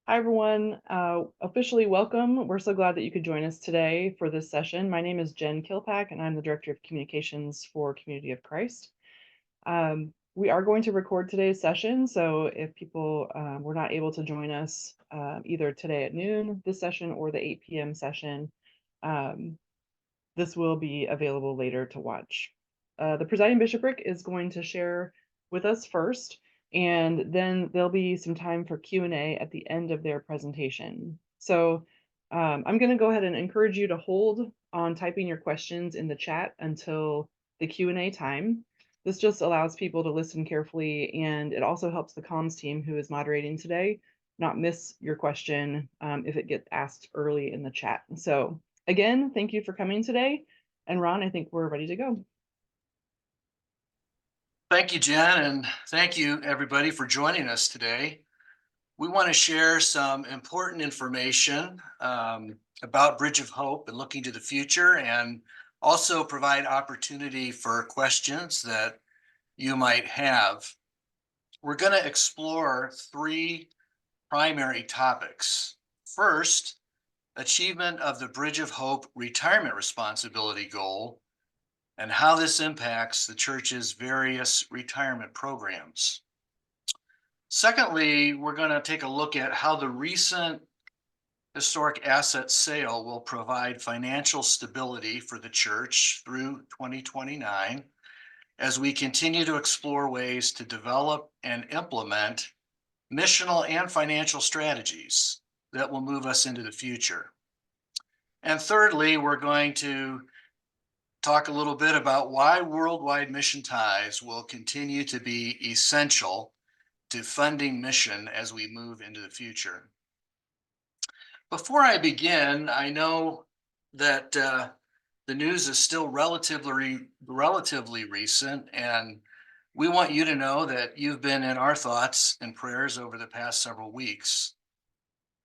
Hi, everyone. Officially welcome. We're so glad that you could join us today for this session. My name is Jen Kilpack, and I'm the Director of Communications for Community of Christ. We are going to record today's session, so if people were not able to join us either today at noon, this session, or the 8 p.m. session, this will be available later to watch. The Presiding Bishopric is going to share with us first, and then there'll be some time for Q&A at the end of their presentation. So I'm going to go ahead and encourage you to hold on typing your questions in the chat until the Q&A time. This just allows people to listen carefully, and it also helps the comms team who is moderating today not miss your question if it gets asked early in the chat. So again, thank you for coming today. And Ron, I think we're ready to go. Thank you, Jen, and thank you, everybody, for joining us today. We want to share some important information about Bridge of Hope and looking to the future, and also provide opportunity for questions that you might have. We're going to explore three primary topics. First, achievement of the Bridge of Hope retirement responsibility goal, and how this impacts the church's various retirement programs. Secondly, we're going to take a look at how the recent historic asset sale will provide financial stability for the church through 2029 as we continue to explore ways to develop and implement missional and financial strategies that will move us into the future. And thirdly, we're going to talk a little bit about why worldwide mission ties will continue to be essential to funding mission as we move into the future. Before I begin, I know that the news is still relatively recent, and we want you to know that you've been in our thoughts and prayers over the past several weeks.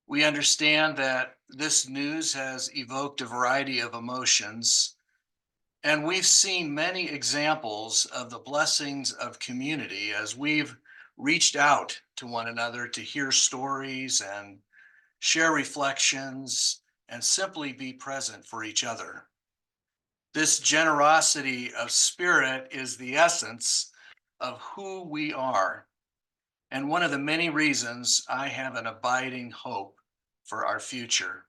We understand that this news has evoked a variety of emotions, and we've seen many examples of the blessings of community as we've reached out to one another to hear stories and share reflections and simply be present for each other. This generosity of spirit is the essence of who we are, and one of the many reasons I have an abiding hope for our future.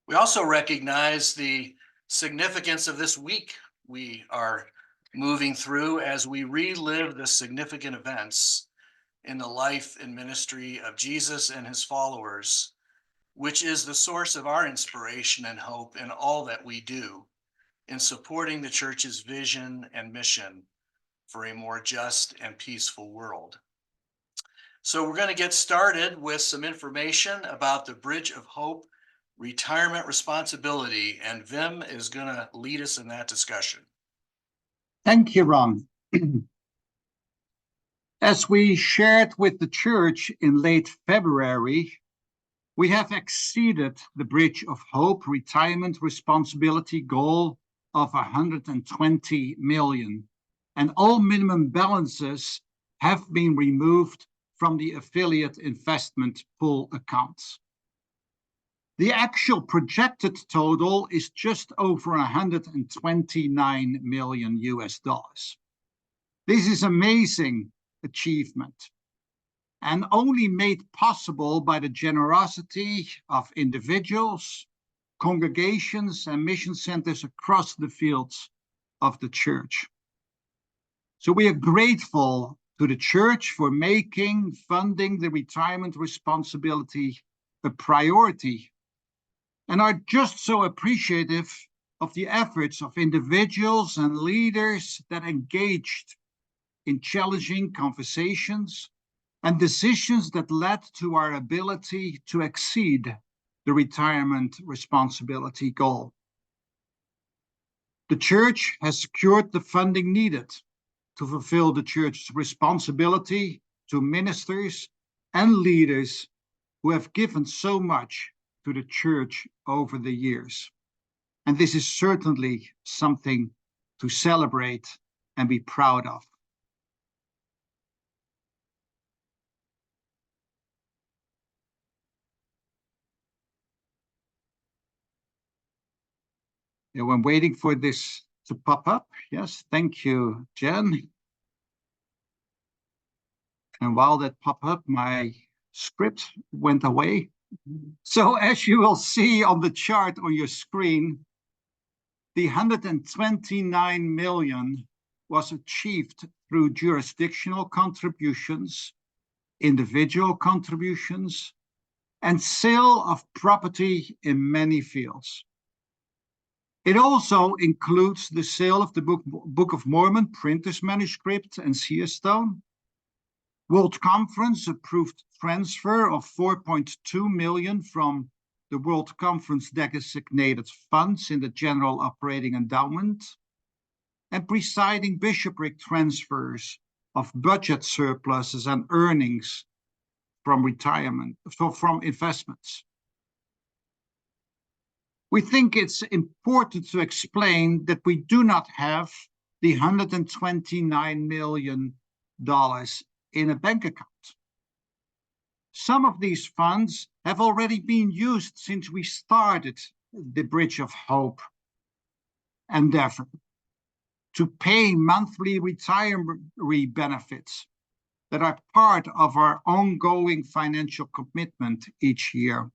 We also recognize the significance of this week we are moving through as we relive the significant events in the life and ministry of Jesus and his followers, which is the source of our inspiration and hope in all that we do in supporting the church's vision and mission for a more just and peaceful world. So we're going to get started with some information about the Bridge of Hope retirement responsibility, and Vim is going to lead us in that discussion. Thank you, Ron. As we shared with the church in late February, we have exceeded the Bridge of Hope retirement responsibility goal of 120 million, and all minimum balances have been removed from the affiliate investment pool accounts. The actual projected total is just over 129 million US dollars. This is amazing achievement, and only made possible by the generosity of individuals, congregations, and mission centers across the fields of the church. So we are grateful to the church for making funding the retirement responsibility a priority, and are just so appreciative of the efforts of individuals and leaders that engaged in challenging conversations and decisions that led to our ability to exceed the retirement responsibility goal. The church has secured the funding needed to fulfill the church's responsibility to ministers and leaders who have given so much to the church over the years. And this is certainly something to celebrate and be proud of. I'm waiting for this to pop up. Yes, thank you, Jen. And while that popped up, my script went away. So as you will see on the chart on your screen, the 129 million was achieved through jurisdictional contributions, individual contributions, and sale of property in many fields. It also includes the sale of the Book of Mormon printer's manuscript and seer stone. World Conference approved transfer of 4.2 million from the World Conference designated funds in the General Operating Endowment, and Presiding Bishopric transfers of budget surpluses and earnings from retirement, so from investments. We think it's important to explain that we do not have the $129 million in a bank account. Some of these funds have already been used since we started the Bridge of Hope endeavor to pay monthly retiree benefits that are part of our ongoing financial commitment each year.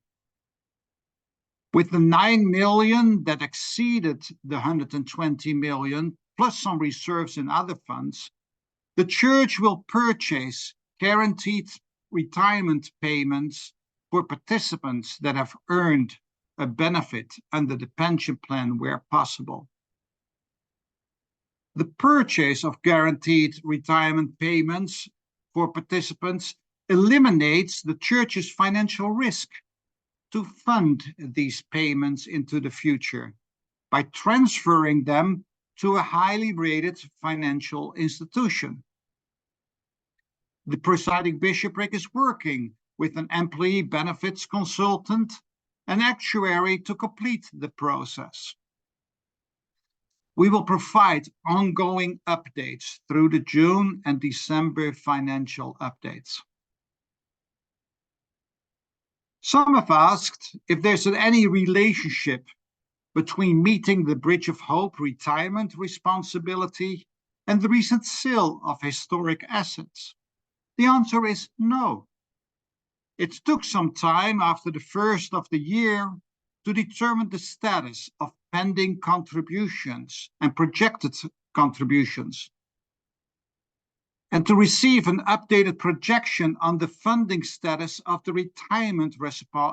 With the 9 million that exceeded the 120 million, plus some reserves in other funds, the church will purchase guaranteed retirement payments for participants that have earned a benefit under the pension plan where possible. The purchase of guaranteed retirement payments for participants eliminates the church's financial risk to fund these payments into the future by transferring them to a highly rated financial institution. The Presiding Bishopric is working with an employee benefits consultant and actuary to complete the process. We will provide ongoing updates through the June and December financial updates. Some have asked if there's any relationship between meeting the Bridge of Hope retirement responsibility and the recent sale of historic assets. The answer is no. It took some time after the first of the year to determine the status of pending contributions and projected contributions, and to receive an updated projection on the funding status of the retirement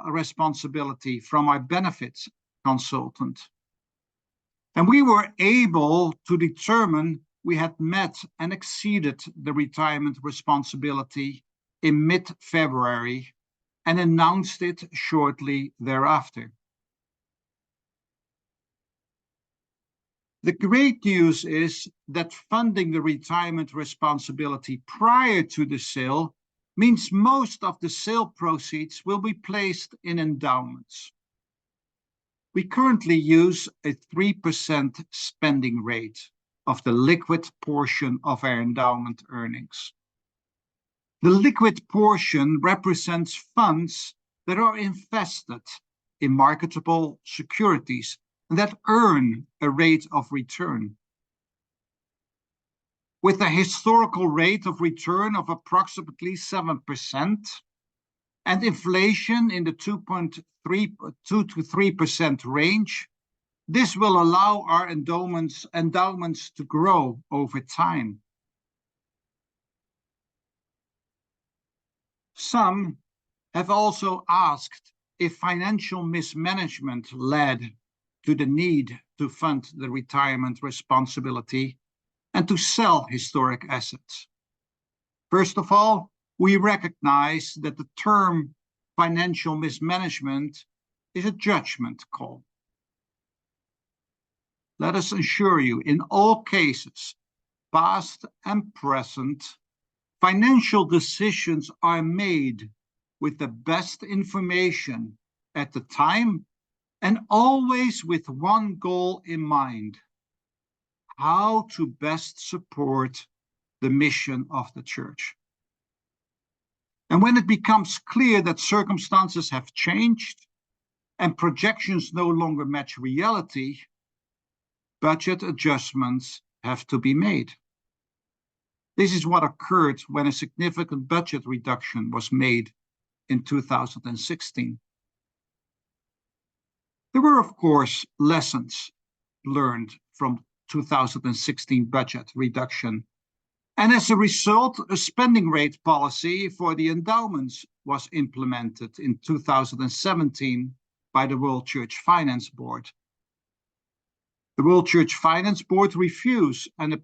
responsibility from our benefits consultant. And we were able to determine we had met and exceeded the retirement responsibility in mid-February and announced it shortly thereafter. The great news is that funding the retirement responsibility prior to the sale means most of the sale proceeds will be placed in endowments. We currently use a 3% spending rate of the liquid portion of our endowment earnings. The liquid portion represents funds that are invested in marketable securities and that earn a rate of return. With a historical rate of return of approximately 7% and inflation in the 2 to 3% range, this will allow our endowments to grow over time. Some have also asked if financial mismanagement led to the need to fund the retirement responsibility and to sell historic assets. First of all, we recognize that the term financial mismanagement is a judgment call. Let us assure you, in all cases, past and present, financial decisions are made with the best information at the time and always with one goal in mind: how to best support the mission of the church. And when it becomes clear that circumstances have changed and projections no longer match reality, budget adjustments have to be made. This is what occurred when a significant budget reduction was made in 2016. There were, of course, lessons learned from 2016 budget reduction. And as a result, a spending rate policy for the endowments was implemented in 2017 by the World Church Finance Board. The World Church Finance Board reviews and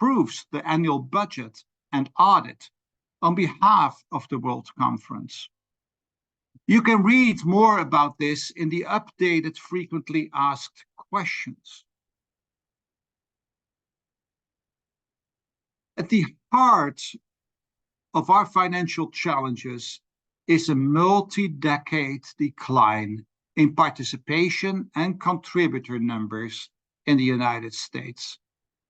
approves the annual budget and audit on behalf of the World Conference. You can read more about this in the updated frequently asked questions. At the heart of our financial challenges is a multi-decade decline in participation and contributor numbers in the United States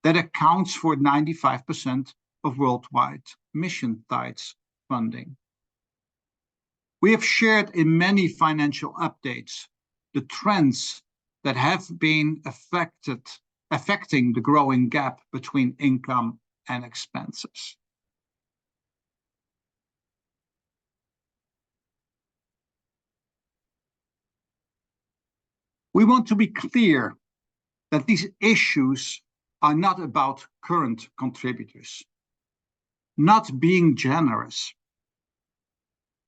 that accounts for 95% of worldwide mission tithes funding. We have shared in many financial updates the trends that have been affecting the growing gap between income and expenses. We want to be clear that these issues are not about current contributors not being generous.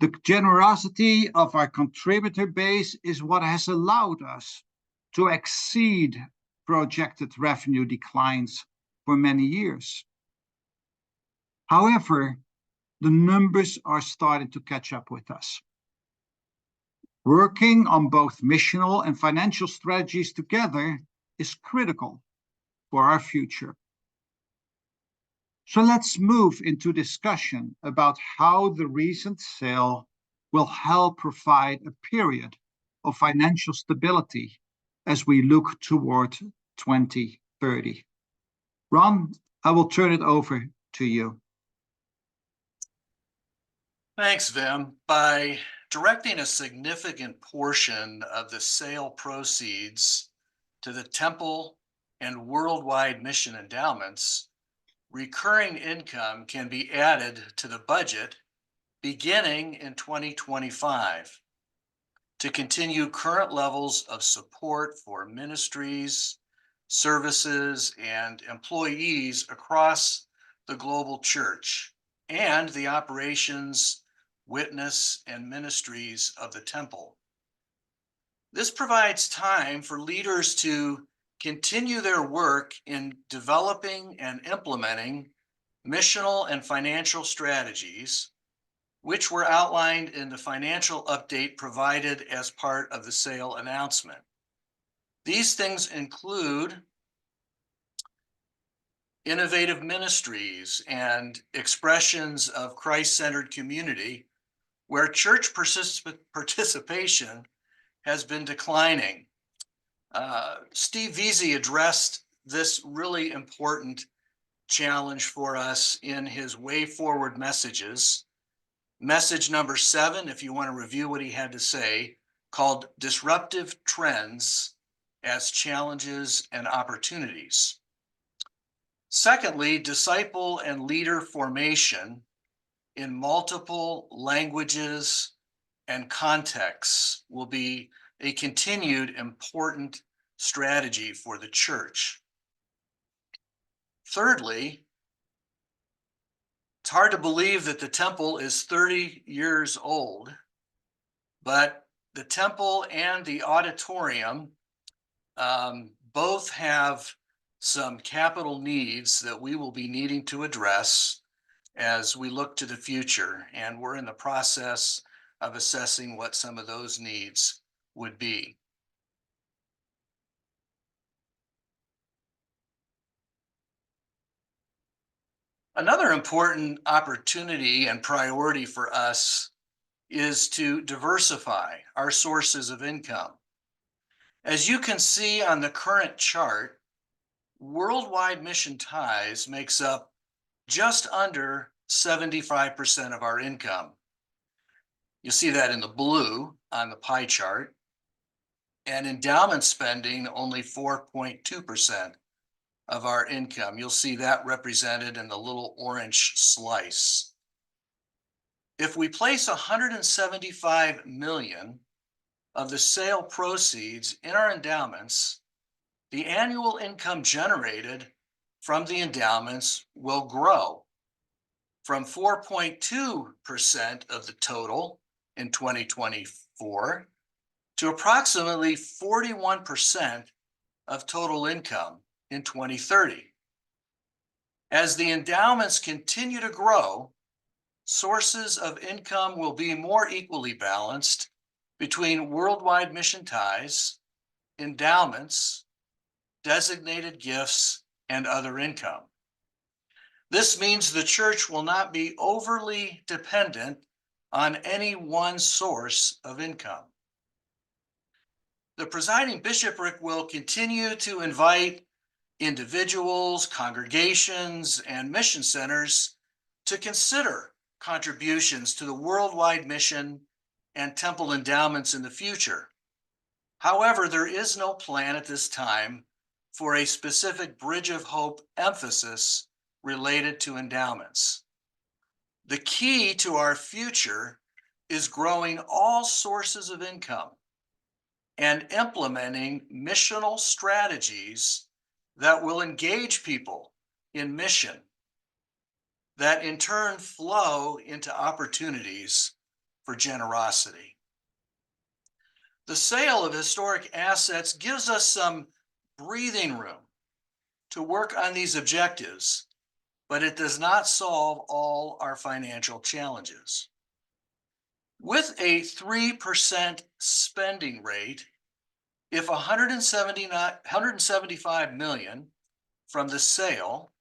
The generosity of our contributor base is what has allowed us to exceed projected revenue declines for many years. However, the numbers are starting to catch up with us. Working on both missional and financial strategies together is critical for our future. So let's move into discussion about how the recent sale will help provide a period of financial stability as we look toward 2030. Ron, I will turn it over to you. Thanks, Wim. By directing a significant portion of the sale proceeds to the temple and worldwide mission endowments, recurring income can be added to the budget beginning in 2025 to continue current levels of support for ministries, services, and employees across the global church and the operations, witness, and ministries of the temple. This provides time for leaders to continue their work in developing and implementing missional and financial strategies, which were outlined in the financial update provided as part of the sale announcement. These things include innovative ministries and expressions of Christ-centered community where church participation has been declining. Steve Veazey addressed this really important challenge for us in his Way Forward messages. Message number 7, if you want to review what he had to say, called Disruptive Trends as Challenges and Opportunities. Secondly, disciple and leader formation in multiple languages and contexts will be a continued important strategy for the church. Thirdly, it's hard to believe that the temple is 30 years old, but the temple and the auditorium both have some capital needs that we will be needing to address as we look to the future, and we're in the process of assessing what some of those needs would be. Another important opportunity and priority for us is to diversify our sources of income. As you can see on the current chart, worldwide mission tithes makes up just under 75% of our income. You see that in the blue on the pie chart. and endowment spending only 4.2% of our income. You'll see that represented in the little orange slice. If we place 175 million of the sale proceeds in our endowments, the annual income generated from the endowments will grow from 4.2% of the total in 2024 to approximately 41% of total income in 2030. As the endowments continue to grow, sources of income will be more equally balanced between worldwide mission tithes, endowments, designated gifts, and other income. This means the church will not be overly dependent on any one source of income. The presiding bishopric will continue to invite individuals, congregations, and mission centers to consider contributions to the worldwide mission and temple endowments in the future. However, there is no plan at this time for a specific Bridge of Hope emphasis related to endowments. The key to our future is growing all sources of income and implementing missional strategies that will engage people in mission, that in turn flow into opportunities for generosity. The sale of historic assets gives us some breathing room to work on these objectives, but it does not solve all our financial challenges. With a 3% spending rate, if 175 million from the sale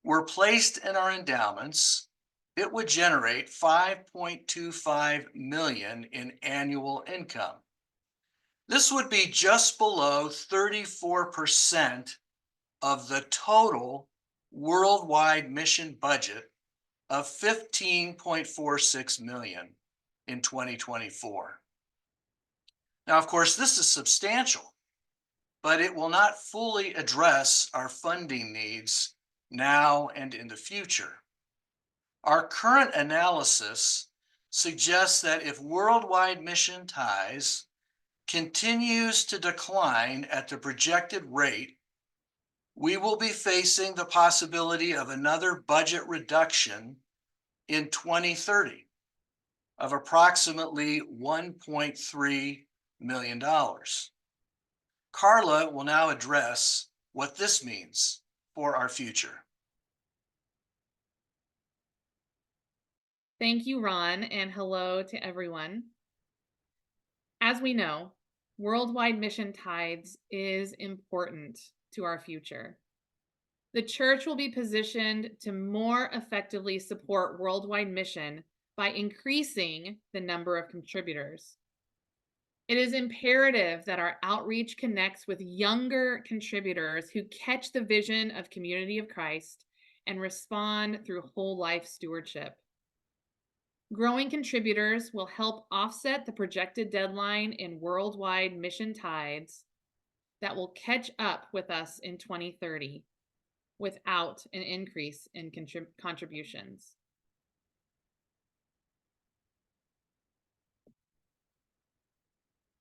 were placed in our endowments, it would generate 5.25 million in annual income. This would be just below 34% of the total worldwide mission budget of 15.46 million in 2024. Now, of course, this is substantial, but it will not fully address our funding needs now and in the future. Our current analysis suggests that if worldwide mission tithes continues to decline at the projected rate, we will be facing the possibility of another budget reduction in 2030 of approximately $1.3 million. Carla will now address what this means for our future. Thank you, Ron, and hello to everyone. As we know, worldwide mission tithes is important to our future. The church will be positioned to more effectively support worldwide mission by increasing the number of contributors. It is imperative that our outreach connects with younger contributors who catch the vision of Community of Christ and respond through whole life stewardship. Growing contributors will help offset the projected deadline in worldwide mission tithes that will catch up with us in 2030 without an increase in contributions.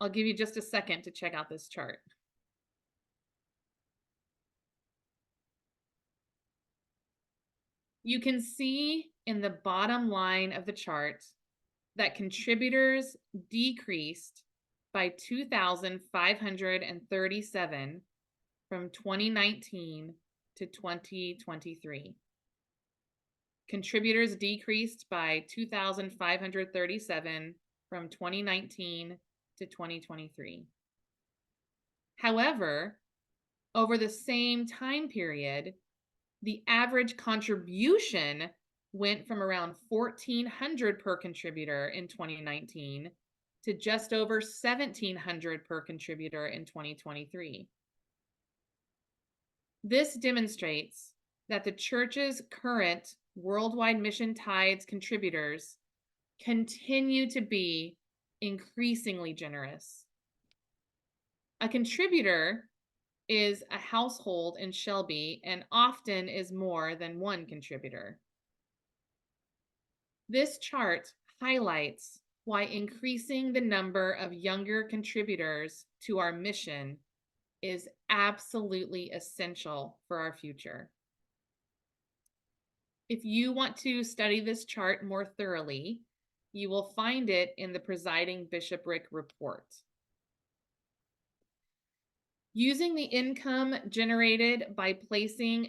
I'll give you just a second to check out this chart. You can see in the bottom line of the chart that contributors decreased by 2,537 from 2019 to 2023. Contributors decreased by 2,537 from 2019 to 2023. However, over the same time period, the average contribution went from around $1,400 per contributor in 2019 to just over $1,700 per contributor in 2023. This demonstrates that the church's current worldwide mission tithes contributors continue to be increasingly generous. A contributor is a household in Shelby and often is more than one contributor. This chart highlights why increasing the number of younger contributors to our mission is absolutely essential for our future. If you want to study this chart more thoroughly, you will find it in the Presiding Bishopric report. Using the income generated by placing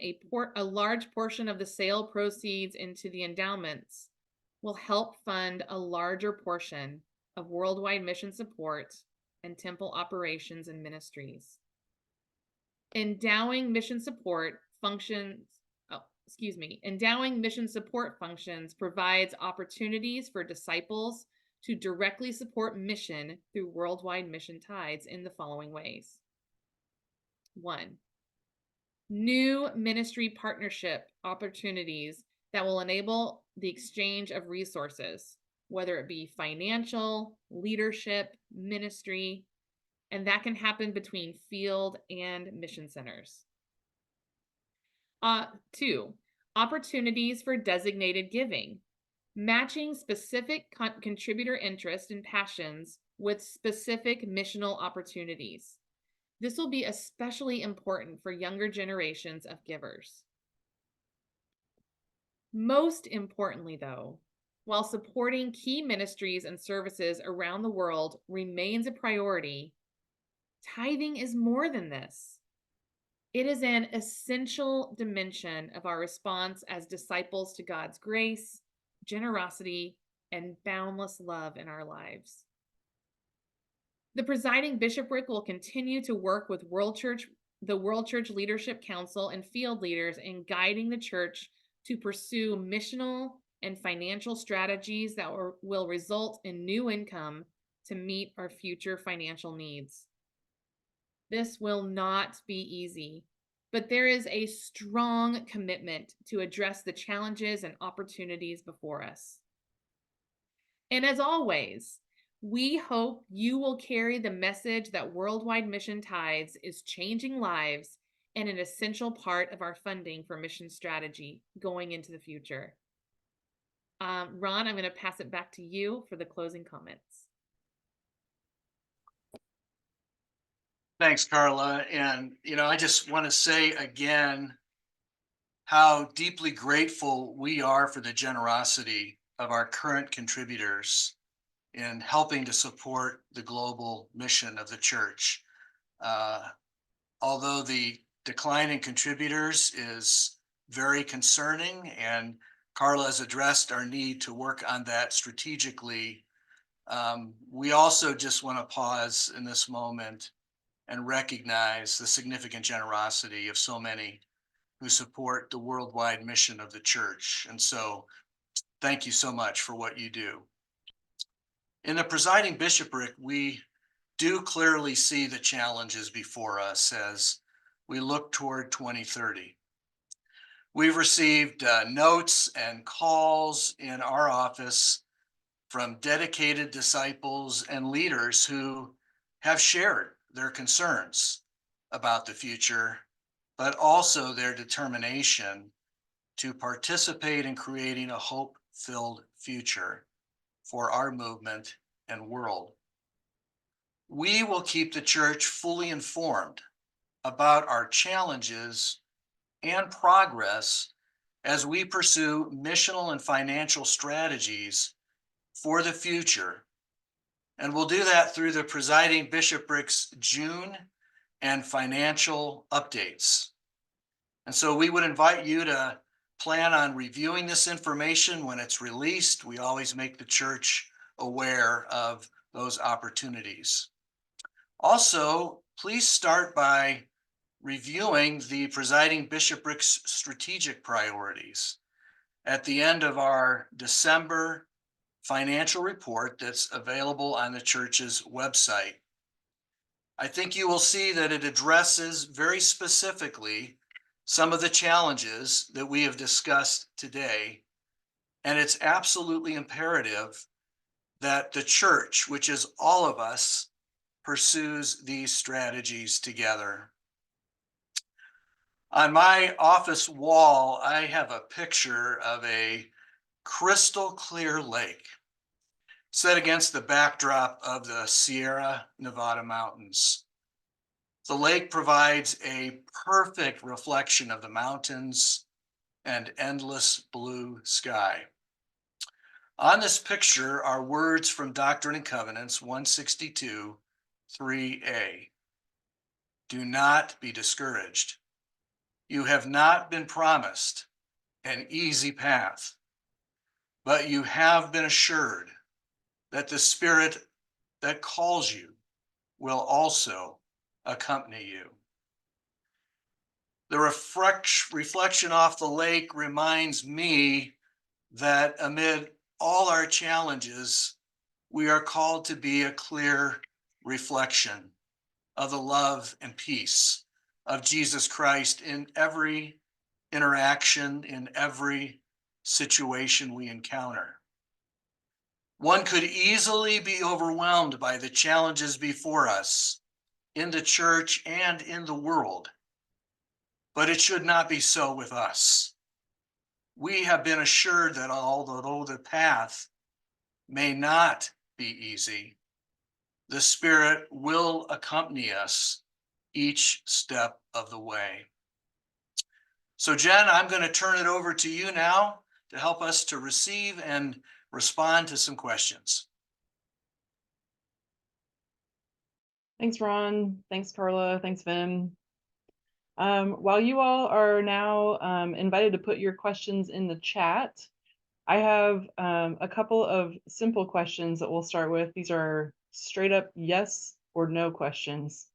a large portion of the sale proceeds into the endowments will help fund a larger portion of worldwide mission support and temple operations and ministries. Endowing mission support functions provides opportunities for disciples to directly support mission through worldwide mission tithes in the following ways. 1, new ministry partnership opportunities that will enable the exchange of resources, whether it be financial, leadership, ministry, and that can happen between field and mission centers. 2, opportunities for designated giving, matching specific contributor interest and passions with specific missional opportunities. This will be especially important for younger generations of givers. Most importantly, though, while supporting key ministries and services around the world remains a priority, tithing is more than this. It is an essential dimension of our response as disciples to God's grace, generosity, and boundless love in our lives. The Presiding Bishopric will continue to work with the World Church Leadership Council and field leaders in guiding the church to pursue missional and financial strategies that will result in new income to meet our future financial needs. This will not be easy, but there is a strong commitment to address the challenges and opportunities before us. And as always, we hope you will carry the message that Worldwide Mission Tithes is changing lives and an essential part of our funding for mission strategy going into the future. Ron, I'm going to pass it back to you for the closing comments. Thanks, Carla. And, I just want to say again how deeply grateful we are for the generosity of our current contributors in helping to support the global mission of the church. Although the decline in contributors is very concerning, and Carla has addressed our need to work on that strategically, we also just want to pause in this moment and recognize the significant generosity of so many who support the worldwide mission of the church. And so thank you so much for what you do. In the Presiding Bishopric, we do clearly see the challenges before us as we look toward 2030. We've received notes and calls in our office from dedicated disciples and leaders who have shared their concerns about the future, but also their determination to participate in creating a hope-filled future for our movement and world. We will keep the church fully informed about our challenges and progress as we pursue missional and financial strategies for the future. And we'll do that through the Presiding Bishopric's June and financial updates. And so we would invite you to plan on reviewing this information when it's released. We always make the church aware of those opportunities. Also, please start by reviewing the Presiding Bishopric's strategic priorities at the end of our December financial report that's available on the church's website. I think you will see that it addresses very specifically some of the challenges that we have discussed today, and it's absolutely imperative that the church, which is all of us, pursues these strategies together. On my office wall, I have a picture of a crystal clear lake set against the backdrop of the Sierra Nevada mountains. The lake provides a perfect reflection of the mountains and endless blue sky. On this picture are words from Doctrine and Covenants 162, 3a. Do not be discouraged. You have not been promised an easy path, but you have been assured that the Spirit that calls you will also accompany you. The reflection off the lake reminds me that amid all our challenges, we are called to be a clear reflection of the love and peace of Jesus Christ in every interaction, in every situation we encounter. One could easily be overwhelmed by the challenges before us in the church and in the world, but it should not be so with us. We have been assured that although the path may not be easy, the Spirit will accompany us each step of the way. So Jen, I'm going to turn it over to you now to help us to receive and respond to some questions. Thanks, Ron. Thanks, Carla. Thanks, Vim. While you all are now invited to put your questions in the chat, I have a couple of simple questions that we'll start with. These are straight up yes or no questions.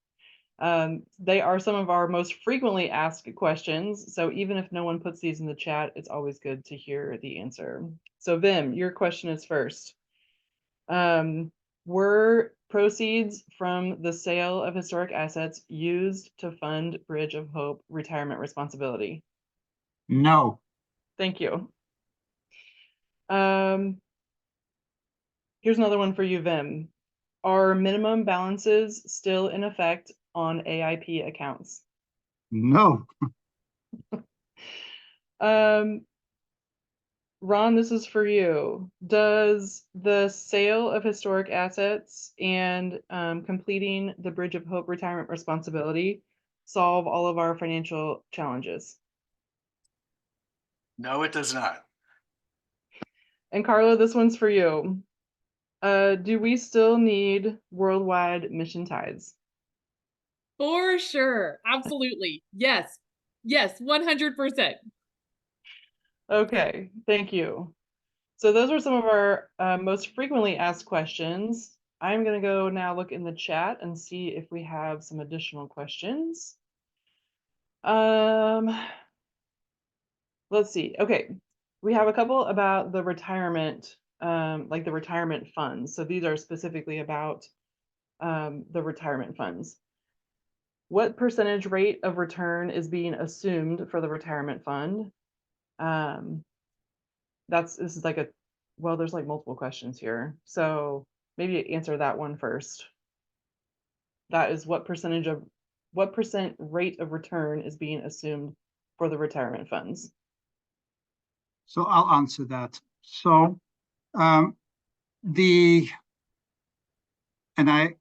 They are some of our most frequently asked questions. So even if no one puts these in the chat, it's always good to hear the answer. So Vim, your question is first. Were proceeds from the sale of historic assets used to fund Bridge of Hope retirement responsibility? No. Thank you. Here's another one for you, Vim. Are minimum balances still in effect on AIP accounts? No. Ron, this is for you. Does the sale of historic assets and completing the Bridge of Hope retirement responsibility solve all of our financial challenges? No, it does not. And Carla, this one's for you. Do we still need worldwide mission tithes? For sure. Absolutely. Yes. Yes, 100%. Okay, thank you. So those are some of our most frequently asked questions. I'm going to go now look in the chat and see if we have some additional questions. Let's see. Okay, we have a couple about the retirement, like the retirement funds. So these are specifically about the retirement funds. What percentage rate of return is being assumed for the retirement fund? This is like well, there's like multiple questions here. So maybe answer that one first. That is what percent rate of return is being assumed for the retirement funds? So I'll answer that. So and I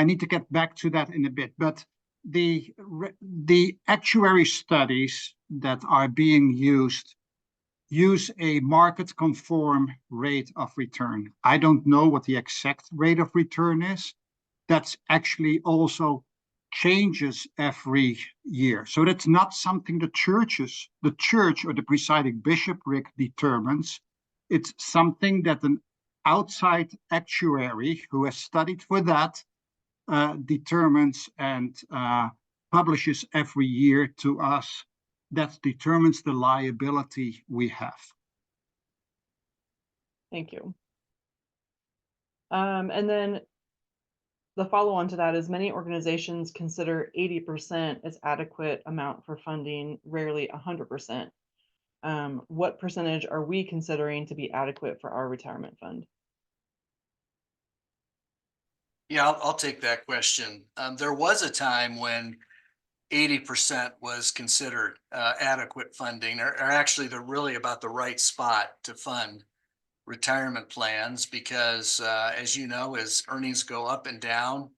need to get back to that in a bit, but the actuary studies that are being used use a market conform rate of return. I don't know what the exact rate of return is. That's actually also changes every year. So that's not something the church or the presiding bishopric determines. It's something that an outside actuary who has studied for that determines and publishes every year to us. That determines the liability we have. Thank you. And then the follow-on to that is many organizations consider 80% as adequate amount for funding, rarely 100%. What percentage are we considering to be adequate for our retirement fund? Yeah, I'll take that question. There was a time when 80% was considered adequate funding, or actually they're really about the right spot to fund retirement plans because, as you know, as earnings go up and down,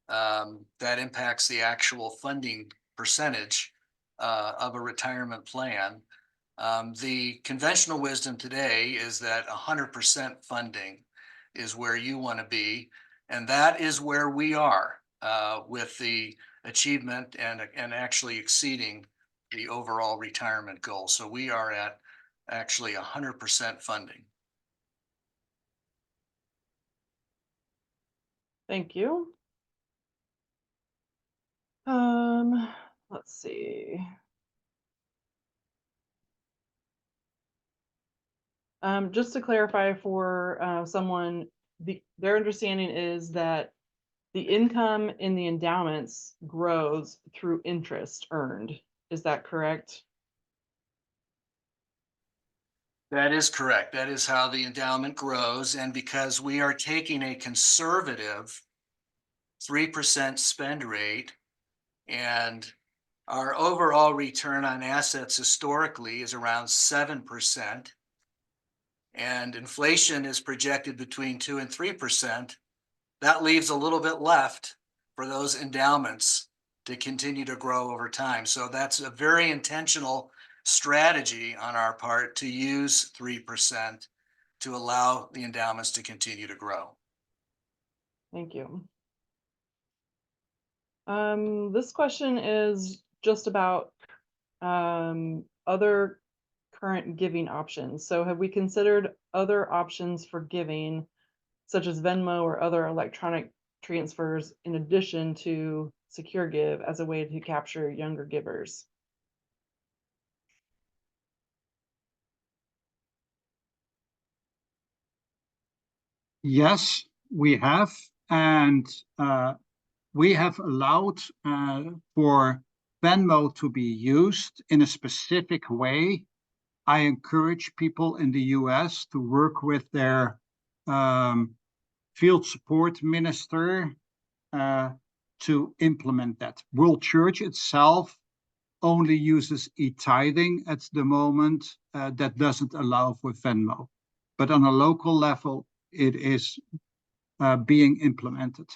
that impacts the actual funding percentage of a retirement plan. The conventional wisdom today is that 100% funding is where you want to be, and that is where we are with the achievement and actually exceeding the overall retirement goal. So we are at actually 100% funding. Thank you. Let's see. Just to clarify for someone, their understanding is that the income in the endowments grows through interest earned. Is that correct? That is correct. That is how the endowment grows. And because we are taking a conservative 3% spend rate, and our overall return on assets historically is around 7%, and inflation is projected between 2 and 3%, that leaves a little bit left for those endowments to continue to grow over time. So that's a very intentional strategy on our part to use 3% to allow the endowments to continue to grow. Thank you. This question is just about other current giving options. So have we considered other options for giving, such as Venmo or other electronic transfers, in addition to Secure Give, as a way to capture younger givers? Yes, we have, and we have allowed for Venmo to be used in a specific way. I encourage people in the US to work with their field support minister to implement that. World Church itself only uses e-tithing at the moment. That doesn't allow for Venmo. But on a local level, it is being implemented.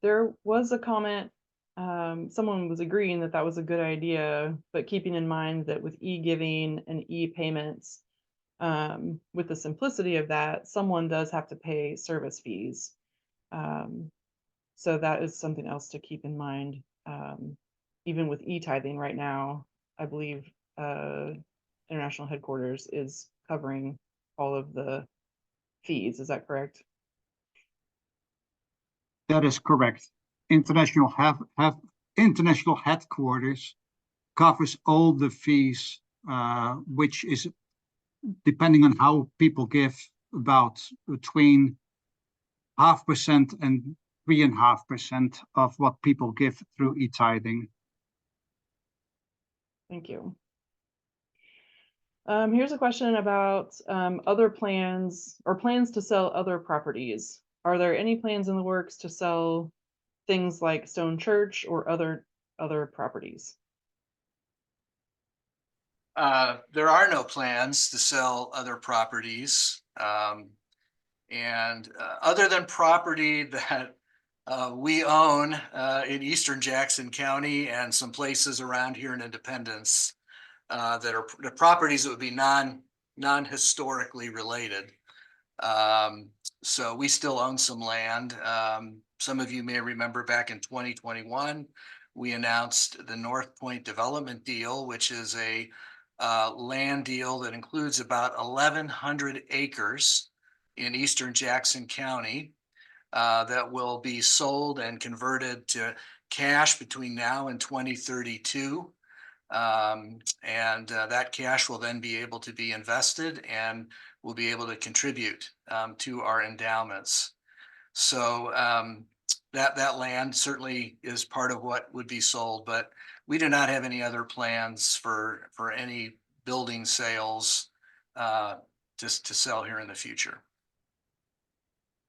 There was a comment, someone was agreeing that that was a good idea, but keeping in mind that with e-giving and e-payments, with the simplicity of that, someone does have to pay service fees. So that is something else to keep in mind. Even with e-tithing right now, I believe International Headquarters is covering all of the fees. Is that correct? That is correct. International International Headquarters covers all the fees, which is, depending on how people give, about between 0.5% and 3.5% of what people give through e-tithing. Thank you. Here's a question about other plans or plans to sell other properties. Are there any plans in the works to sell things like Stone Church or other properties? There are no plans to sell other properties. And other than property that we own in eastern Jackson County and some places around here in Independence, that are the properties that would be non-historically related. So we still own some land. Some of you may remember back in 2021, we announced the North Point development deal, which is a land deal that includes about 1,100 acres in eastern Jackson County that will be sold and converted to cash between now and 2032. And that cash will then be able to be invested and will be able to contribute to our endowments. So that land certainly is part of what would be sold, but we do not have any other plans for any building sales just to sell here in the future.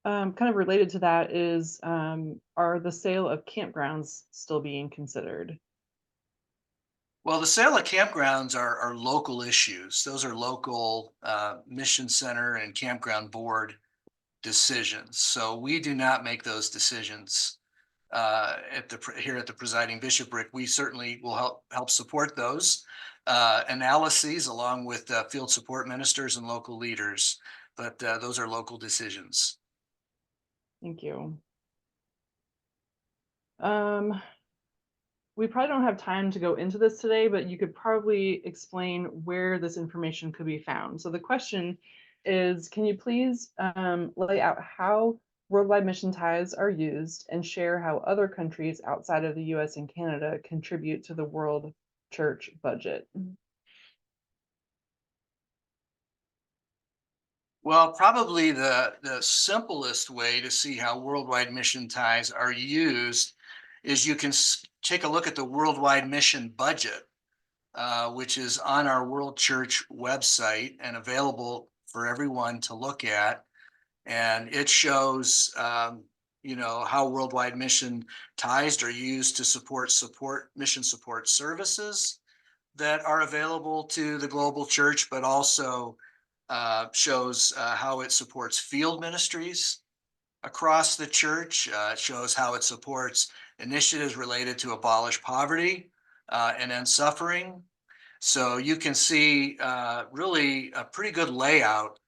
Kind of related to that is, are the sale of campgrounds still being considered? Well, the sale of campgrounds are local issues. Those are local mission center and campground board decisions. So we do not make those decisions here at the Presiding Bishopric. We certainly will help support those analyses along with field support ministers and local leaders, but those are local decisions. Thank you. We probably don't have time to go into this today, but you could probably explain where this information could be found. So the question is, can you please lay out how worldwide mission tithes are used and share how other countries outside of the US and Canada contribute to the world church budget? Well, probably the simplest way to see how worldwide mission ties are used is you can take a look at the worldwide mission budget, which is on our World Church website and available for everyone to look at. And it shows, how worldwide mission ties are used to support mission support services that are available to the global church, but also shows how it supports field ministries across the church. It shows how it supports initiatives related to abolish poverty and end suffering. So you can see really a pretty good layout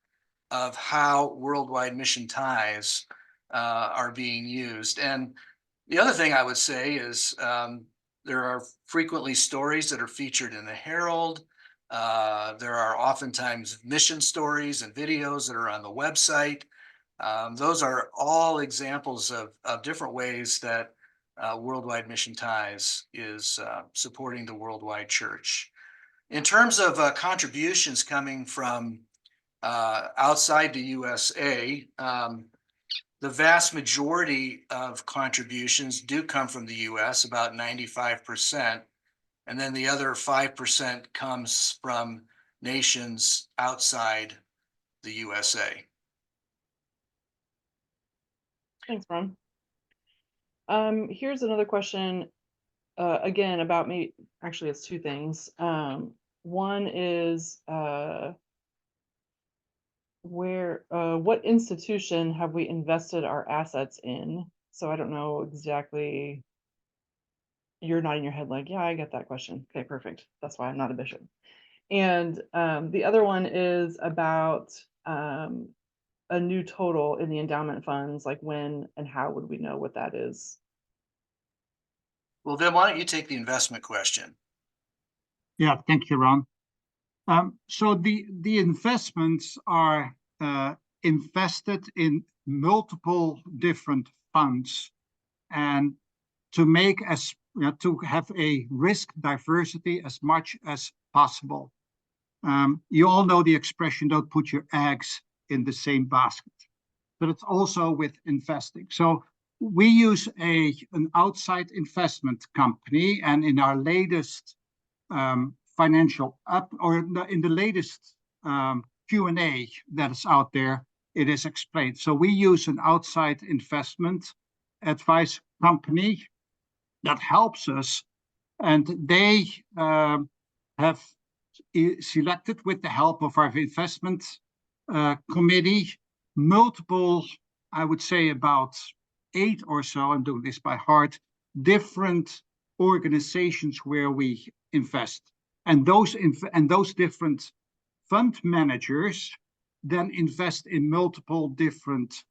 of how worldwide mission ties are being used. And the other thing I would say is there are frequently stories that are featured in the Herald. There are oftentimes mission stories and videos that are on the website. Those are all examples of different ways that Worldwide Mission Ties is supporting the worldwide church. In terms of contributions coming from outside the USA, the vast majority of contributions do come from the US, about 95%. And then the other 5% comes from nations outside the USA. Thanks, Ron. Here's another question, again, about me. Actually, it's two things. One is what institution have we invested our assets in? So I don't know exactly. You're nodding your head like, yeah, I get that question. Okay, perfect. That's why I'm not a bishop. And the other one is about a new total in the endowment funds, like when and how would we know what that is? Well, then why don't you take the investment question? Yeah, thank you, Ron. So the investments are invested in multiple different funds, and to make to have a risk diversity as much as possible. You all know the expression, don't put your eggs in the same basket, but it's also with investing. So we use an outside investment company, and in our latest financial up, or in the latest Q&A that is out there, it is explained. So we use an outside investment advice company that helps us, and they have selected, with the help of our investment committee, multiple, I would say about 8 or so, I'm doing this by heart, different organizations where we invest. And those different fund managers then invest in multiple different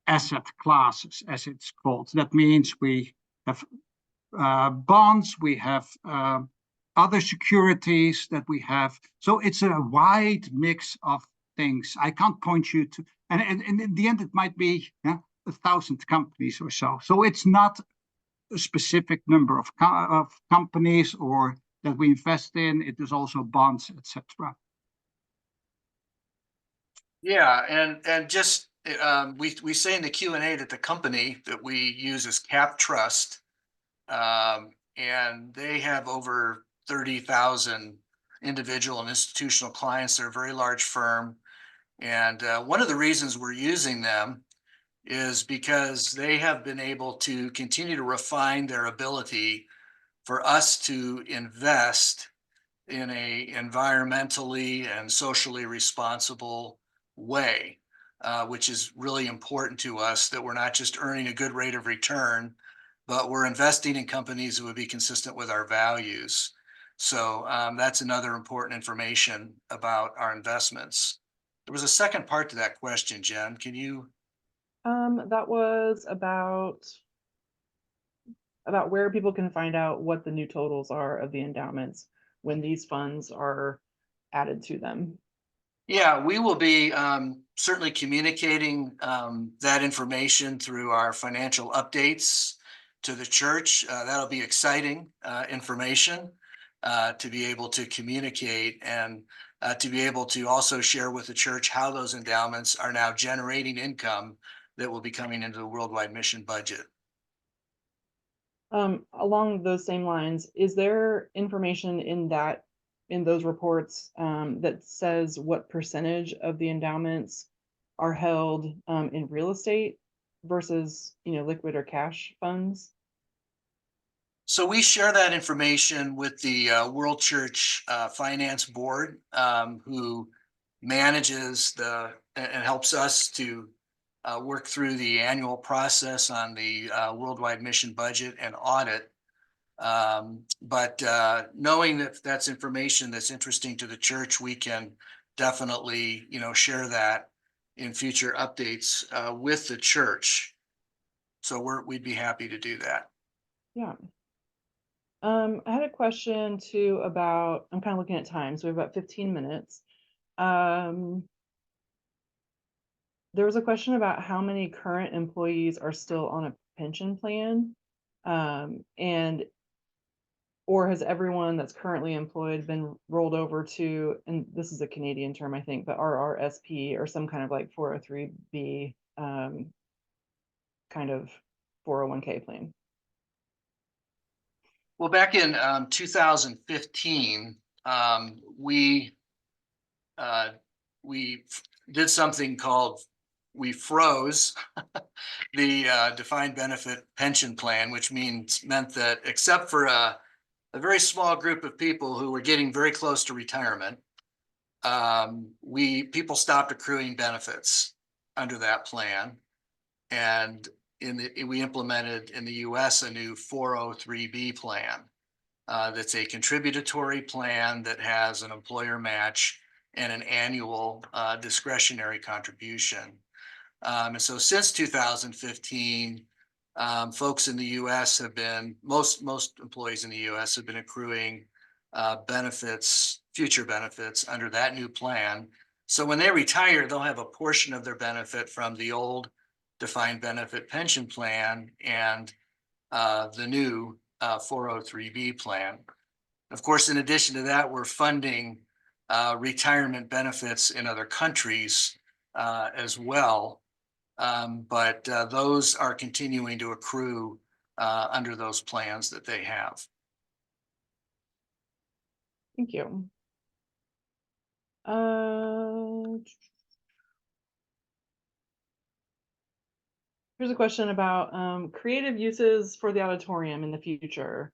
asset classes, as it's called. That means we have bonds, we have other securities that we have. So it's a wide mix of things. I can't point you to, and in the end, it might be 1,000 companies or so. So it's not a specific number of companies or that we invest in. It is also bonds, etc. Yeah, and just we say in the Q&A that the company that we use is Cap Trust, and they have over 30,000 individual and institutional clients. They're a very large firm. And one of the reasons we're using them is because they have been able to continue to refine their ability for us to invest in a environmentally and socially responsible way, which is really important to us, that we're not just earning a good rate of return, but we're investing in companies that would be consistent with our values. So that's another important information about our investments. There was a second part to that question, Jen. Can you? That was about where people can find out what the new totals are of the endowments when these funds are added to them. Yeah, we will be certainly communicating that information through our financial updates to the church. That'll be exciting information to be able to communicate, and to be able to also share with the church how those endowments are now generating income that will be coming into the worldwide mission budget. Along those same lines, is there information in those reports that says what percentage of the endowments are held in real estate versus liquid or cash funds? So we share that information with the World Church Finance Board, who manages and helps us to work through the annual process on the worldwide mission budget and audit. But knowing that that's information that's interesting to the church, we can definitely, share that in future updates with the church. So we'd be happy to do that. Yeah. I had a question too about, I'm kind of looking at time, so we have about 15 minutes. There was a question about how many current employees are still on a pension plan, and or has everyone that's currently employed been rolled over to, and this is a Canadian term, I think, but RRSP or some kind of like 403B kind of 401k plan. Well, back in 2015, we did something called, we froze the defined benefit pension plan, which meant that except for a very small group of people who were getting very close to retirement, people stopped accruing benefits under that plan. And we implemented in the US a new 403B plan that's a contributory plan that has an employer match and an annual discretionary contribution. And so since 2015, folks in the US have been, most employees in the US have been accruing future benefits under that new plan. So when they retire, they'll have a portion of their benefit from the old defined benefit pension plan and the new 403B plan. Of course, in addition to that, we're funding retirement benefits in other countries as well. But those are continuing to accrue under those plans that they have. Thank you. Here's a question about creative uses for the auditorium in the future,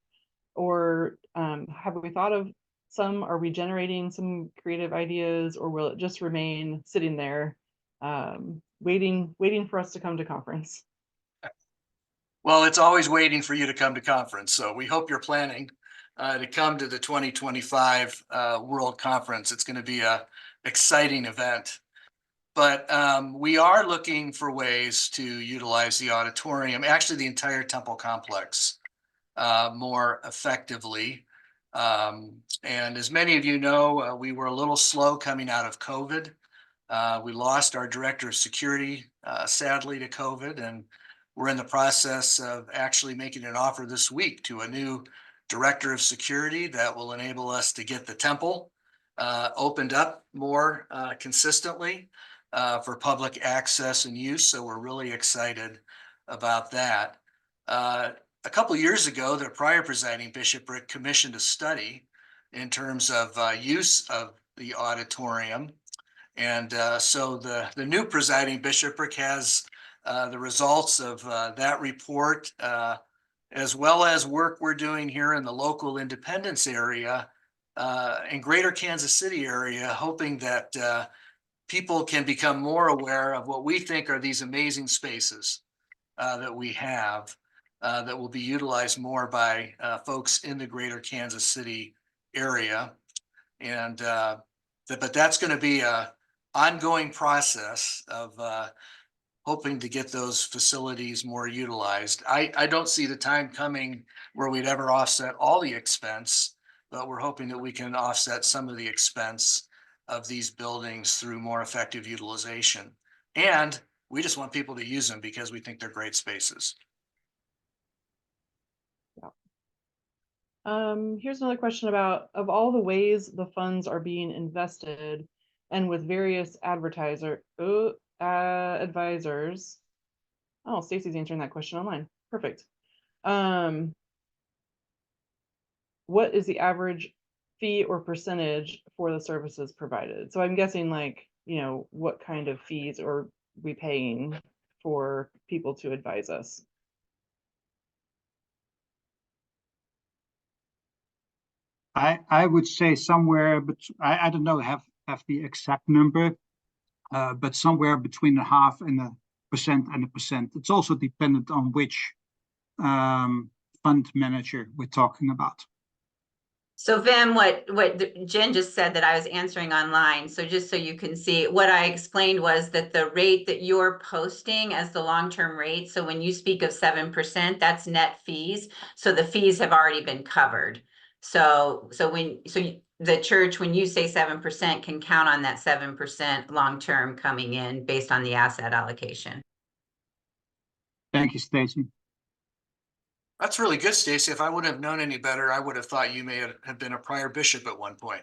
or have we thought of some? Are we generating some creative ideas, or will it just remain sitting there waiting for us to come to conference? Well, it's always waiting for you to come to conference. So we hope you're planning to come to the 2025 World Conference. It's going to be an exciting event. But we are looking for ways to utilize the auditorium, actually the entire temple complex, more effectively. And as many of you know, we were a little slow coming out of COVID. We lost our director of security, sadly, to COVID, and we're in the process of actually making an offer this week to a new director of security that will enable us to get the temple opened up more consistently for public access and use. So we're really excited about that. A couple of years ago, the prior presiding bishopric commissioned a study in terms of use of the auditorium. And so the new presiding bishopric has the results of that report, as well as work we're doing here in the local Independence area, in greater Kansas City area, hoping that people can become more aware of what we think are these amazing spaces that we have that will be utilized more by folks in the greater Kansas City area. And but that's going to be a ongoing process of hoping to get those facilities more utilized. I don't see the time coming where we'd ever offset all the expense, but we're hoping that we can offset some of the expense of these buildings through more effective utilization. And we just want people to use them because we think they're great spaces. Here's another question about, of all the ways the funds are being invested and with various advisors. Oh, Stacy's answering that question online. Perfect. What is the average fee or percentage for the services provided? So I'm guessing, like, you know, what kind of fees are we paying for people to advise us? I would say somewhere, but I don't know, have the exact number, but somewhere between 0.5% and 1%. It's also dependent on which fund manager we're talking about. So Vim, what Jen just said that I was answering online. So just so you can see, what I explained was that the rate that you're posting as the long-term rate. So when you speak of 7%, that's net fees. So the fees have already been covered. So the church, when you say 7%, can count on that 7% long-term coming in based on the asset allocation. Thank you, Stacy. That's really good, Stacy. If I wouldn't have known any better, I would have thought you may have been a prior bishop at one point.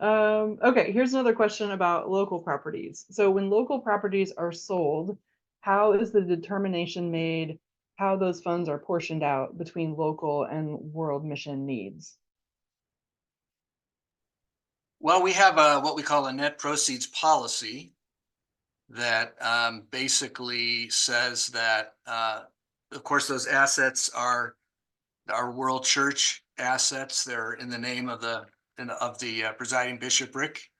Okay, here's another question about local properties. So when local properties are sold, how is the determination made how those funds are portioned out between local and world mission needs? Well, we have what we call a net proceeds policy that basically says that, of course, those assets are our world church assets. They're in the name of the presiding bishopric.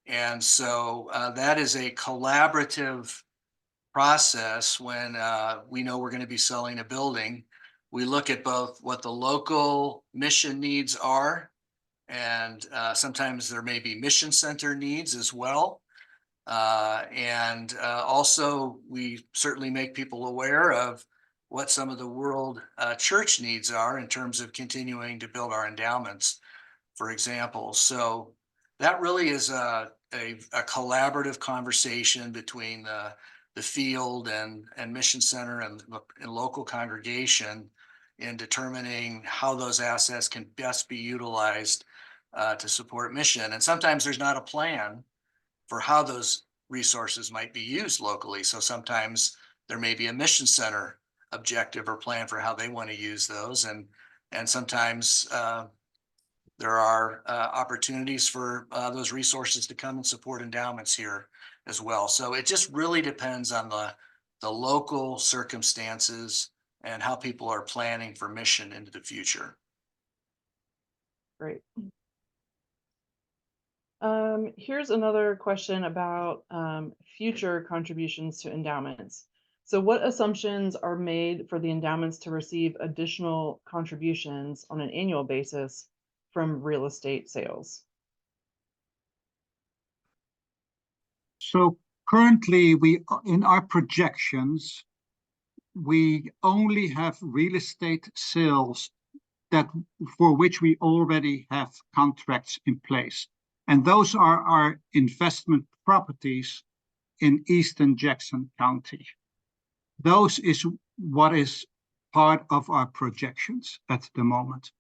And so that is a collaborative process. When we know we're going to be selling a building, we look at both what the local mission needs are, and sometimes there may be mission center needs as well. And also we certainly make people aware of what some of the world church needs are in terms of continuing to build our endowments, for example. So that really is a collaborative conversation between the field and mission center and local congregation in determining how those assets can best be utilized to support mission. And sometimes there's not a plan for how those resources might be used locally. So sometimes there may be a mission center objective or plan for how they want to use those. And sometimes there are opportunities for those resources to come and support endowments here as well. So it just really depends on the local circumstances and how people are planning for mission into the future. Great. Here's another question about future contributions to endowments. So what assumptions are made for the endowments to receive additional contributions on an annual basis from real estate sales? So currently, in our projections, we only have real estate sales for which we already have contracts in place. And those are our investment properties in Eastern Jackson County. Those is what is part of our projections at the moment.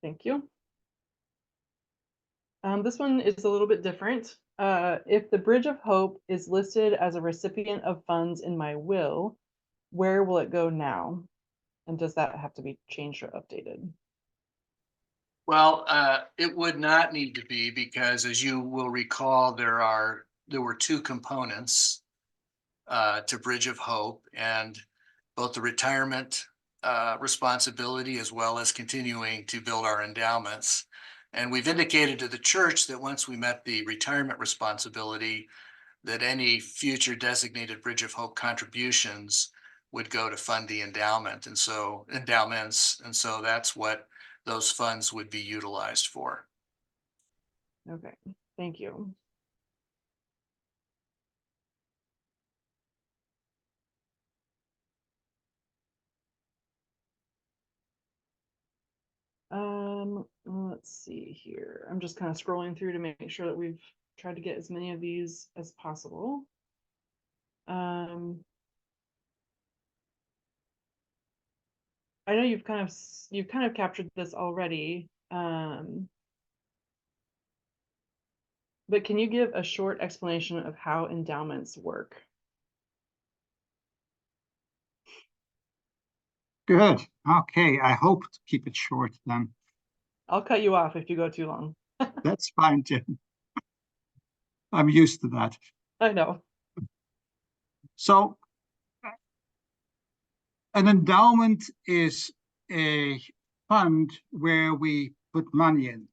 Thank you. This one is a little bit different. If the Bridge of Hope is listed as a recipient of funds in my will, where will it go now? And does that have to be changed or updated? Well, it would not need to be, because as you will recall, there were two components to Bridge of Hope, and both the retirement responsibility as well as continuing to build our endowments. And we've indicated to the church that once we met the retirement responsibility, that any future designated Bridge of Hope contributions would go to fund the endowment. And so endowments. And so that's what those funds would be utilized for. Okay, thank you. Let's see here. I'm just kind of scrolling through to make sure that we've tried to get as many of these as possible. I know you've kind of captured this already. But can you give a short explanation of how endowments work? Good. Okay, I hope to keep it short then. I'll cut you off if you go too long. That's fine, Jim. I'm used to that. I know. So an endowment is a fund where we put money in,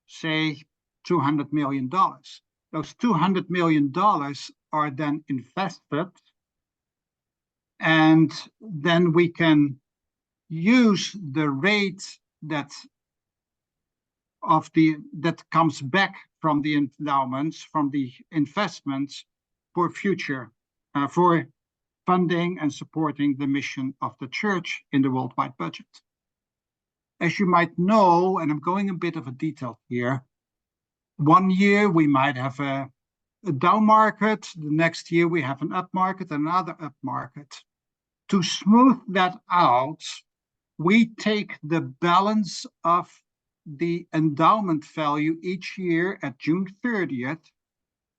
say $200 million. Those $200 million are then invested, and then we can use the rate that comes back from the endowments, from the investments, for future, for funding and supporting the mission of the church in the worldwide budget. As you might know, and I'm going a bit of a detail here, one year we might have a down market, the next year we have an up market, another up market. To smooth that out, we take the balance of the endowment value each year at June 30th,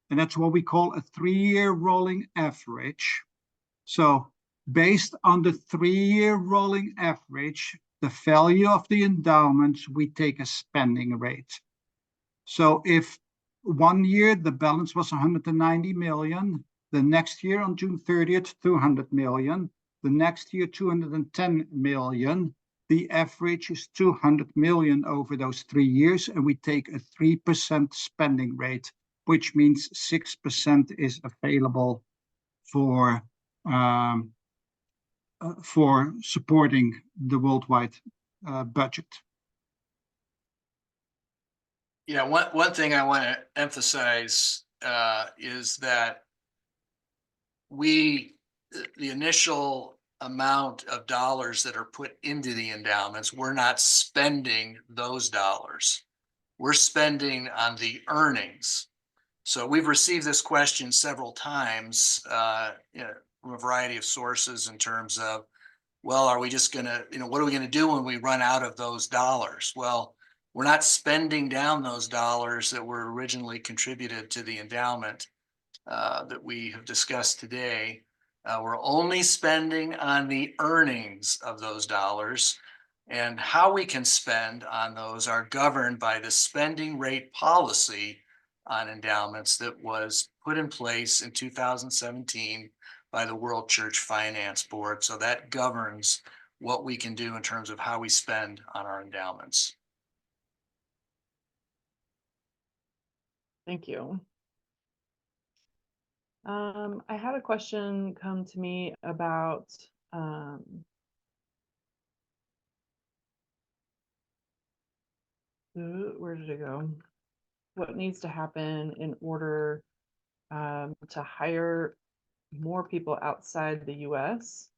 and that's what we call a 3-year rolling average. So based on the 3-year rolling average, the value of the endowments, we take a spending rate. So if one year the balance was 190 million, the next year on June 30th, 200 million, the next year 210 million, the average is 200 million over those 3 years, and we take a 3% spending rate, which means 6% is available for supporting the worldwide budget. Yeah, one thing I want to emphasize is that the initial amount of dollars that are put into the endowments, we're not spending those dollars. We're spending on the earnings. So we've received this question several times from a variety of sources in terms of, well, are we just going to, what are we going to do when we run out of those dollars? Well, we're not spending down those dollars that were originally contributed to the endowment that we have discussed today. We're only spending on the earnings of those dollars, and how we can spend on those are governed by the spending rate policy on endowments that was put in place in 2017 by the World Church Finance Board. So that governs what we can do in terms of how we spend on our endowments. Thank you. I had a question come to me about where did it go? What needs to happen in order to hire more people outside the US,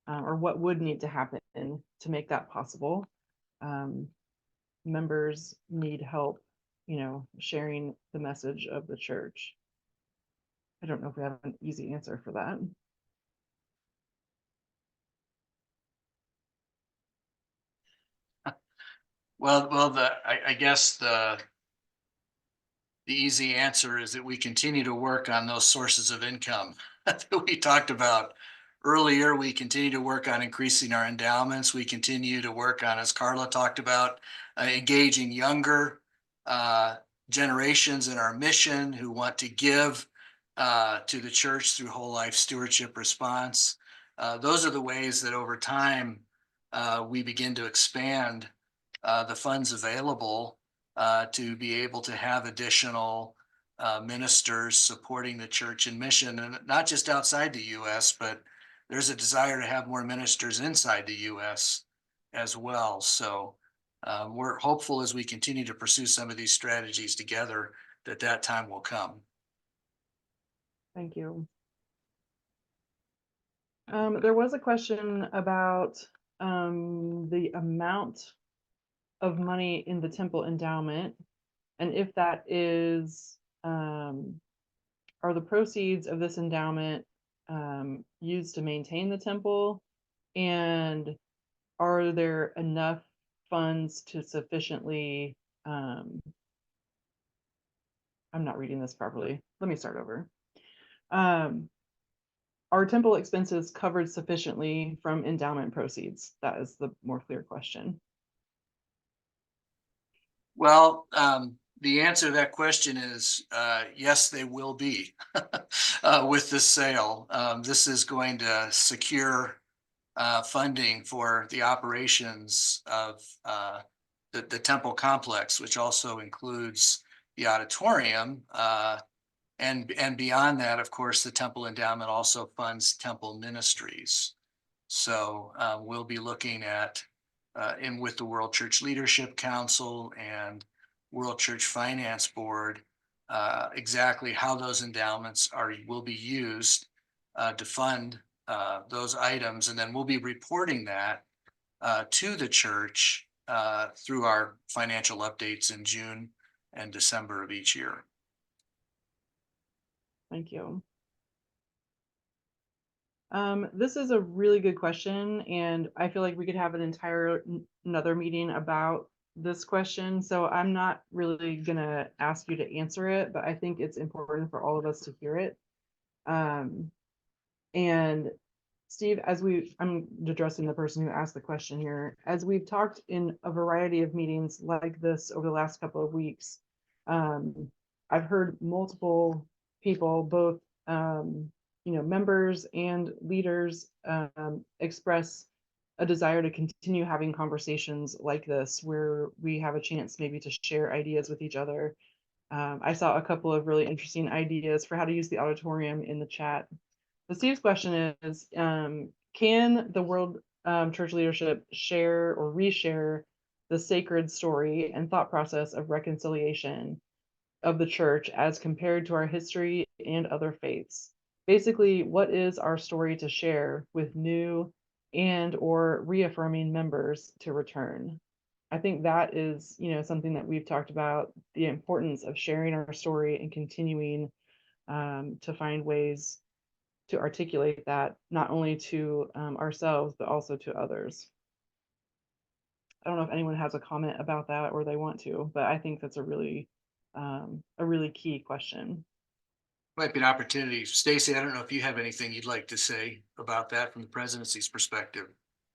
or what would need to happen to make that possible? Members need help, sharing the message of the church. I don't know if we have an easy answer for that. Well, I guess the easy answer is that we continue to work on those sources of income that we talked about earlier, we continue to work on increasing our endowments. We continue to work on, as Carla talked about, engaging younger generations in our mission who want to give to the church through whole life stewardship response. Those are the ways that over time we begin to expand the funds available to be able to have additional ministers supporting the church and mission, and not just outside the U.S., but there's a desire to have more ministers inside the U.S. as well. So we're hopeful as we continue to pursue some of these strategies together that that time will come. Thank you. There was a question about the amount of money in the temple endowment, and if that is, are the proceeds of this endowment used to maintain the temple, and are there enough funds to sufficiently, I'm not reading this properly. Let me start over. Are temple expenses covered sufficiently from endowment proceeds? That is the more clear question. Well, the answer to that question is yes, they will be with this sale. This is going to secure funding for the operations of the temple complex, which also includes the auditorium. And beyond that, of course, the temple endowment also funds temple ministries. So we'll be looking at, and with the World Church Leadership Council and World Church Finance Board, exactly how those endowments will be used to fund those items. And then we'll be reporting that to the church through our financial updates in June and December of each year. Thank you. This is a really good question, and I feel like we could have an entire another meeting about this question. So I'm not really gonna ask you to answer it, but I think it's important for all of us to hear it. And Steve, I'm addressing the person who asked the question here. As we've talked in a variety of meetings like this over the last couple of weeks, I've heard multiple people, both members and leaders, express a desire to continue having conversations like this, where we have a chance maybe to share ideas with each other. I saw a couple of really interesting ideas for how to use the auditorium in the chat. So Steve's question is, can the World Church leadership share or reshare the sacred story and thought process of reconciliation of the church as compared to our history and other faiths? Basically, what is our story to share with new and or reaffirming members to return? I think that is, something that we've talked about, the importance of sharing our story and continuing to find ways to articulate that, not only to ourselves, but also to others. I don't know if anyone has a comment about that or they want to, but I think that's a really key question. Might be an opportunity. Stacy, I don't know if you have anything you'd like to say about that from the presidency's perspective.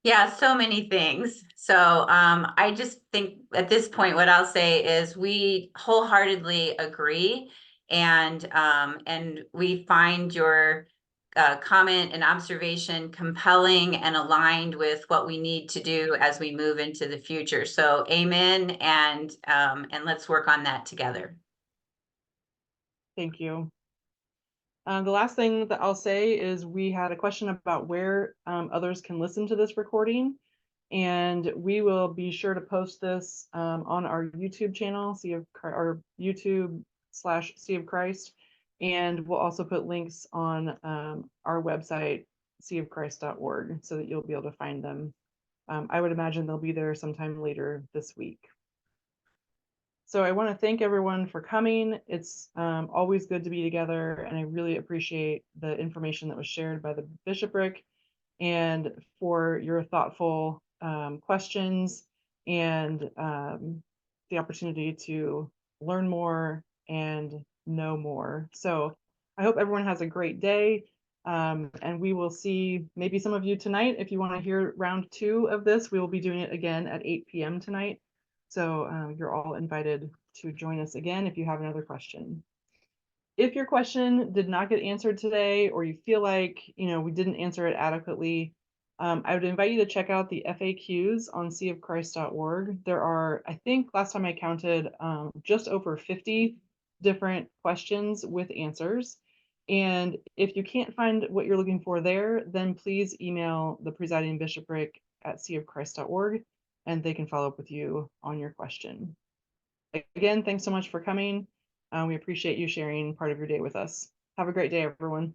Yeah, so many things. So I just think at this point, what I'll say is we wholeheartedly agree, and we find your comment and observation compelling and aligned with what we need to do as we move into the future. So amen, and let's work on that together. Thank you. The last thing that I'll say is we had a question about where others can listen to this recording, and we will be sure to post this on our YouTube channel, our YouTube/Sea of Christ, and we'll also put links on our website, seaofchrist.org, so that you'll be able to find them. I would imagine they'll be there sometime later this week. So I want to thank everyone for coming. It's always good to be together, and I really appreciate the information that was shared by the bishopric and for your thoughtful questions and the opportunity to learn more and know more. So I hope everyone has a great day. And we will see maybe some of you tonight. If you want to hear round 2 of this, we will be doing it again at 8 p.m. tonight. So you're all invited to join us again if you have another question. If your question did not get answered today, or you feel like we didn't answer it adequately, I would invite you to check out the FAQs on seaofchrist.org. There are, I think last time I counted, just over 50 different questions with answers. And if you can't find what you're looking for there, then please email the Presiding Bishopric at seaofchrist.org, and they can follow up with you on your question. Again, thanks so much for coming. We appreciate you sharing part of your day with us. Have a great day, everyone.